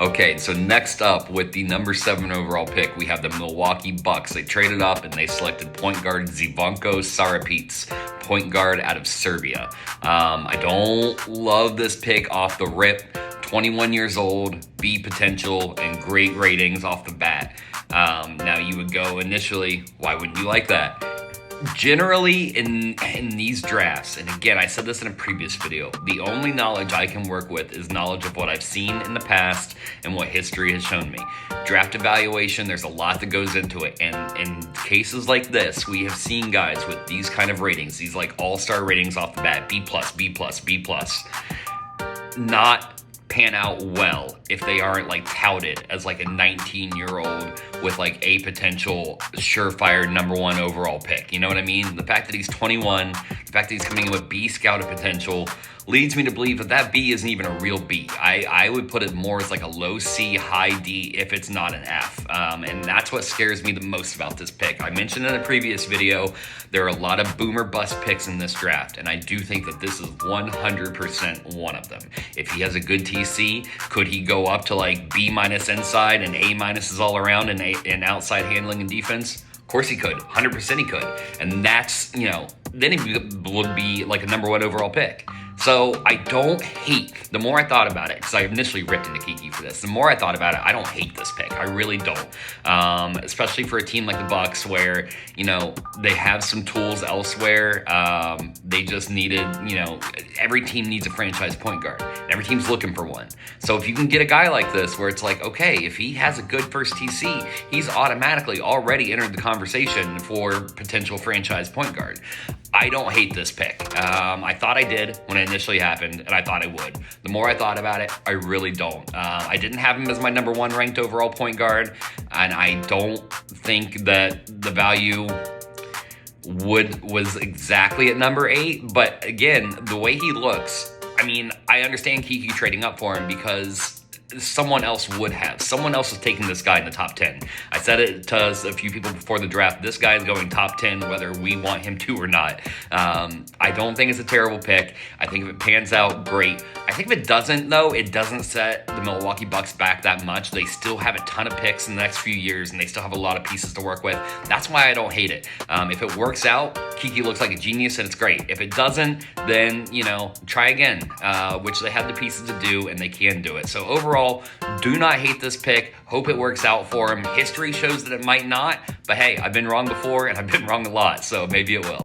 Okay, so next up with the number 7 overall pick, we have the Milwaukee Bucks. They traded up and they selected point guard Zivanko Carapic, point guard out of Serbia. I don't love this pick off the rip. 21 years old, B potential, and great ratings off the bat. Now you would go initially, why wouldn't you like that? Generally in these drafts, and again, I said this in a previous video, the only knowledge I can work with is knowledge of what I've seen in the past and what history has shown me. Draft evaluation, there's a lot that goes into it, and in cases like this, we have seen guys with these kind of ratings, these like all-star ratings off the bat, B+, B+, B+, not pan out well if they aren't like touted as like a 19-year-old with like a potential surefire number 1 overall pick. You know what I mean? The fact that he's 21, the fact that he's coming in with B scouted potential leads me to believe that that B isn't even a real B. I would put it more as like a low C, high D if it's not an F. And that's what scares me the most about this pick. I mentioned in a previous video, there are a lot of boomer bust picks in this draft, and I do think that this is 100% one of them. If he has a good TC, could he go up to like B- inside and A- is all around and outside handling and defense? Of course he could. 100% he could. And that's, you know, then he would be like a number 1 overall pick. So I don't hate, the more I thought about it, because I initially ripped into Kiki for this, the more I thought about it, I don't hate this pick. I really don't. Especially for a team like the Bucks where, you know, they have some tools elsewhere. They just needed, you know, every team needs a franchise point guard. Every team's looking for one. So if you can get a guy like this where it's like, okay, if he has a good first TC, he's automatically already entered the conversation for potential franchise point guard. I don't hate this pick. I thought I did when it initially happened, and I thought I would. The more I thought about it, I really don't. I didn't have him as my number 1 ranked overall point guard, and I don't think that the value was exactly at number 8. But again, the way he looks, I mean, I understand Kiki trading up for him because someone else would have. Someone else is taking this guy in the top 10. I said it to a few people before the draft. This guy is going top 10 whether we want him to or not. I don't think it's a terrible pick. I think if it pans out, great. I think if it doesn't, though, it doesn't set the Milwaukee Bucks back that much. They still have a ton of picks in the next few years, and they still have a lot of pieces to work with. That's why I don't hate it. If it works out, Kiki looks like a genius, and it's great. If it doesn't, then, you know, try again, which they have the pieces to do, and they can do it. So overall, do not hate this pick. Hope it works out for him. History shows that it might not, but hey, I've been wrong before, and I've been wrong a lot, so maybe it will.